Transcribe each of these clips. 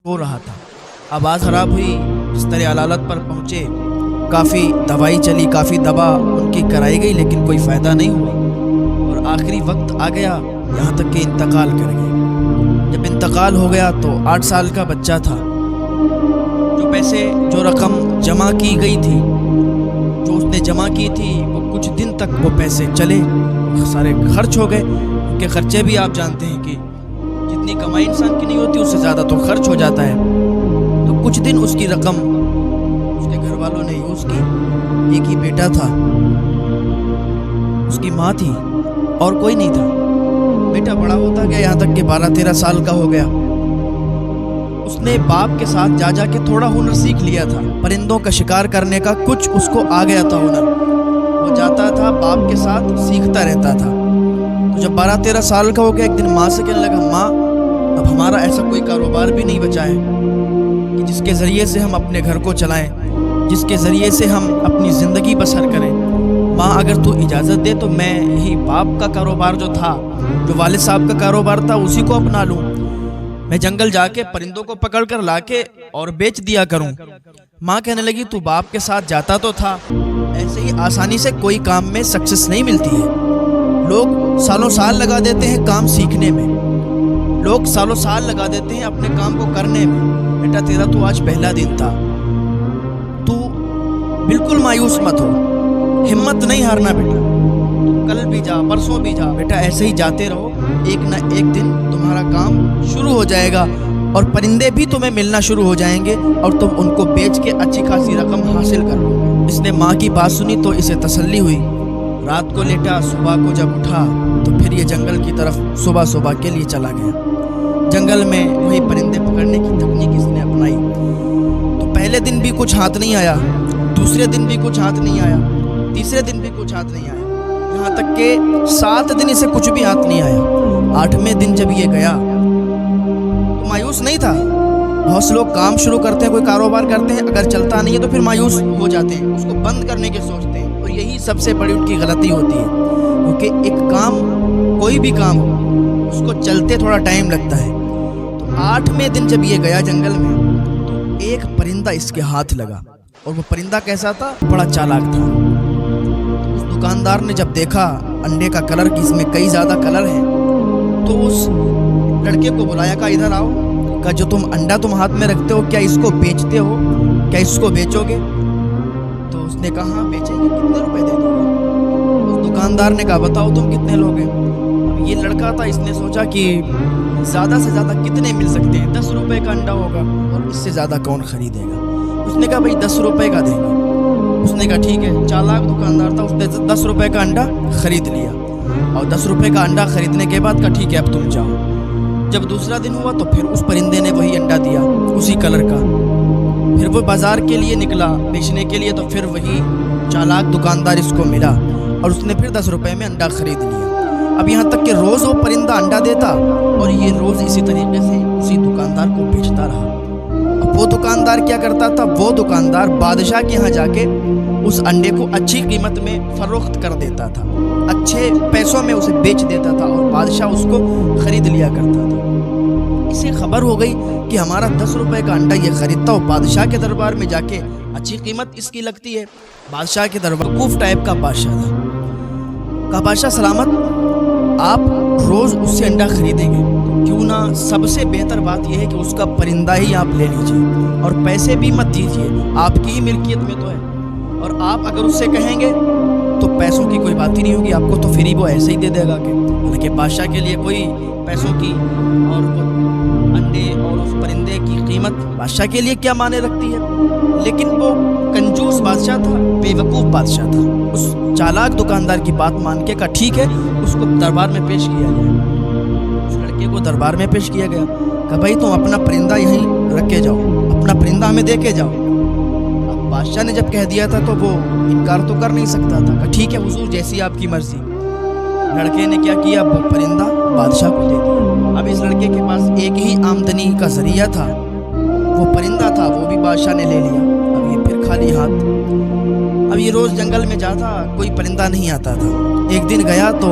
ہو رہا تھا۔ آواز خراب ہوئی، بستر علالت پر پہنچے، کافی دوائی چلی، کافی دوا ان کی کرائی گئی، لیکن کوئی فائدہ نہیں ہوا، اور آخری وقت آ گیا یہاں تک کہ انتقال کر گئے۔ جب انتقال ہو گیا تو 8 سال کا بچہ تھا۔ جو رقم جمع کی گئی تھی، جو اس نے جمع کی تھی، وہ کچھ دن تک وہ پیسے چلے، سارے خرچ ہو گئے، کیونکہ خرچے بھی آپ جانتے ہیں کہ جتنی کمائی انسان کی نہیں ہوتی اس سے زیادہ تو خرچ ہو جاتا ہے۔ تو کچھ دن اس کی رقم اس کے گھر والوں نے یوز کی۔ ایک ہی بیٹا تھا، اس کی ماں تھی اور کوئی نہیں تھا۔ بیٹا بڑا ہوتا گیا، یہاں تک کہ 12-13 سال کا ہو گیا۔ اس نے باپ کے ساتھ جا کے تھوڑا ہنر سیکھ لیا تھا، پرندوں کا شکار کرنے کا کچھ اس کو آ گیا تھا ہنر۔ وہ جاتا تھا باپ کے ساتھ سیکھتا رہتا تھا۔ تو جب 12-13 سال کا ہو گیا، ایک دن ماں سے کہنے لگا، ماں اب ہمارا ایسا کوئی کاروبار بھی نہیں بچا ہے کہ جس کے ذریعے سے ہم اپنے گھر کو چلائیں، جس کے ذریعے سے ہم اپنی زندگی بسر کریں۔ ماں اگر تو اجازت دے تو میں یہی باپ کا کاروبار جو تھا، جو والد صاحب کا کاروبار تھا، اسی کو اپنا لوں۔ میں جنگل جا کے پرندوں کو پکڑ کر لا کے اور بیچ دیا کروں۔ ماں کہنے لگی، تو باپ کے ساتھ جاتا تو تھا، ایسے ہی آسانی سے کوئی کام میں سکسیس نہیں ملتی ہے۔ لوگ سالوں سال لگا دیتے ہیں کام سیکھنے میں، لوگ سالوں سال لگا دیتے ہیں اپنے کام کو کرنے میں۔ بیٹا تیرا تو آج پہلا دن تھا، تو بالکل مایوس مت ہو، ہمت نہیں ہارنا بیٹا، کل بھی جا، پرسوں بھی جا، بیٹا ایسے ہی جاتے رہو، ایک نہ ایک دن تمہارا کام شروع ہو جائے گا اور پرندے بھی تمہیں ملنا شروع ہو جائیں گے اور تم ان کو بیچ کے اچھی خاصی رقم حاصل کر لو گے۔ اس نے ماں کی بات سنی تو اسے تسلی ہوئی۔ رات کو لیٹا، صبح کو جب اٹھا تو پھر یہ جنگل کی طرف صبح کے لیے چلا گیا۔ جنگل میں وہی پرندے پکڑنے کی تکنیک اس نے اپنائی۔ تو پہلے دن بھی کچھ ہاتھ نہیں آیا، دوسرے دن بھی کچھ ہاتھ نہیں آیا، تیسرے دن بھی کچھ ہاتھ نہیں آیا، یہاں تک کہ 7 دن اسے کچھ بھی ہاتھ نہیں آیا۔ 8ویں دن جب یہ گیا تو مایوس نہیں تھا۔ بہت سے لوگ کام شروع کرتے ہیں، کوئی کاروبار کرتے ہیں، اگر چلتا نہیں ہے تو پھر مایوس ہو جاتے ہیں، اس کو بند کرنے کے سوچتے ہیں، اور یہی سب سے بڑی ان کی غلطی ہوتی ہے، کیونکہ ایک کام، کوئی بھی کام ہو، اس کو چلتے تھوڑا ٹائم لگتا ہے۔ تو 8ویں دن جب یہ گیا جنگل میں تو ایک پرندہ اس کے ہاتھ لگا، اور وہ پرندہ کیسا تھا؟ بڑا چالاک تھا۔ اس دکاندار نے جب دیکھا انڈے کا کلر کہ اس میں کئی زیادہ کلر ہیں، تو اس لڑکے کو بلایا، کہا ادھر آؤ، کہا جو انڈا تم ہاتھ میں رکھتے ہو، کیا اس کو بیچتے ہو؟ کیا اس کو بیچو گے؟ تو اس نے کہا ہاں بیچیں گے، کتنے روپے دے دو گے؟ اس دکاندار نے کہا بتاؤ تم کتنے لوگے؟ اب یہ لڑکا تھا، اس نے سوچا کہ زیادہ سے زیادہ کتنے مل سکتے ہیں، 10 روپے کا انڈا ہوگا اور اس سے زیادہ کون خریدے گا؟ اس نے کہا بھائی 10 روپے کا دیں گے۔ اس نے کہا ٹھیک ہے، چالاک دکاندار تھا، اس نے 10 روپے کا انڈا خرید لیا، اور 10 روپے کا انڈا خریدنے کے بعد کہا ٹھیک ہے اب تم جاؤ۔ جب دوسرا دن ہوا تو پھر اس پرندے نے وہی انڈا دیا، اسی کلر کا۔ پھر وہ بازار کے لیے نکلا بیچنے کے لیے، تو پھر وہی چالاک دکاندار اس کو ملا اور اس نے پھر 10 روپے میں انڈا خرید لیا۔ اب یہاں تک کہ روز وہ پرندہ انڈا دیتا اور یہ روز اسی طریقے سے اسی دکاندار کو بیچتا رہا۔ اب وہ دکاندار کیا کرتا تھا؟ وہ دکاندار بادشاہ کے یہاں جا کے اس انڈے کو اچھی قیمت میں فروخت کر دیتا تھا، اچھے پیسوں میں اسے بیچ دیتا تھا، اور بادشاہ اس کو خرید لیا کرتا تھا۔ اسے خبر ہو گئی کہ ہمارا 10 روپے کا انڈا یہ خریدتا، اور بادشاہ کے دربار میں جا کے اچھی قیمت اس کی لگتی ہے۔ بادشاہ کے دربار وقوف ٹائپ کا بادشاہ تھا۔ کہا بادشاہ سلامت، آپ روز اس سے انڈا خریدیں گے، کیوں نہ سب سے بہتر بات یہ ہے کہ اس کا پرندہ ہی آپ لے لیجئے اور پیسے بھی مت دیجئے، آپ کی ہی ملکیت میں تو ہے، اور آپ اگر اس سے کہیں گے تو پیسوں کی کوئی بات ہی نہیں ہوگی، آپ کو تو فری وہ ایسے ہی دے دے گا کہ حالانکہ بادشاہ کے لیے کوئی پیسوں کی اور انڈے اور اس پرندے کی قیمت بادشاہ کے لیے کیا معنی رکھتی ہے، لیکن وہ کنجوس بادشاہ تھا، بے وقوف بادشاہ تھا۔ اس چالاک دکاندار کی بات مان کے کہا ٹھیک ہے، اس کو دربار میں پیش کیا گیا۔ اس لڑکے کو دربار میں پیش کیا گیا، کہا بھائی تم اپنا پرندہ یہیں رکھ کے جاؤ، اپنا پرندہ ہمیں دے کے جاؤ۔ اب بادشاہ نے جب کہہ دیا تھا تو وہ انکار تو کر نہیں سکتا تھا، کہا ٹھیک ہے حضور جیسی آپ کی مرضی۔ لڑکے نے کیا کیا؟ وہ پرندہ بادشاہ کو دے دیا۔ اب اس لڑکے کے پاس ایک ہی آمدنی کا ذریعہ تھا، وہ پرندہ تھا، وہ بھی بادشاہ نے لے لیا۔ اب یہ پھر خالی ہاتھ۔ اب یہ روز جنگل میں جاتا، کوئی پرندہ نہیں آتا تھا۔ ایک دن گیا تو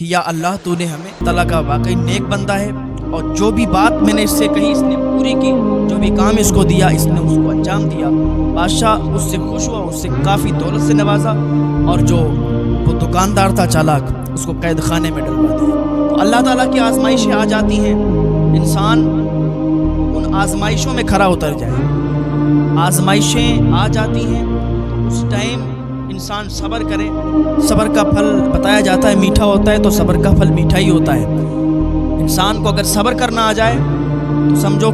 کہ یا اللہ تو نے ہمیں تعالیٰ کا واقعی نیک بندہ ہے، اور جو بھی بات میں نے اس سے کہی اس نے پوری کی، جو بھی کام اس کو دیا اس نے اس کو انجام دیا۔ بادشاہ اس سے خوش ہوا، اس سے کافی دولت سے نوازا، اور جو وہ دکاندار تھا چالاک اس کو قید خانے میں ڈلوا دیا۔ تو اللہ تعالیٰ کی آزمائشیں آ جاتی ہیں، انسان ان آزمائشوں میں کھرا اتر جائے۔ آزمائشیں آ جاتی ہیں تو اس ٹائم انسان صبر کرے۔ صبر کا پھل بتایا جاتا ہے میٹھا ہوتا ہے، تو صبر کا پھل میٹھا ہی ہوتا ہے۔ انسان کو اگر صبر کرنا آ جائے تو سمجھو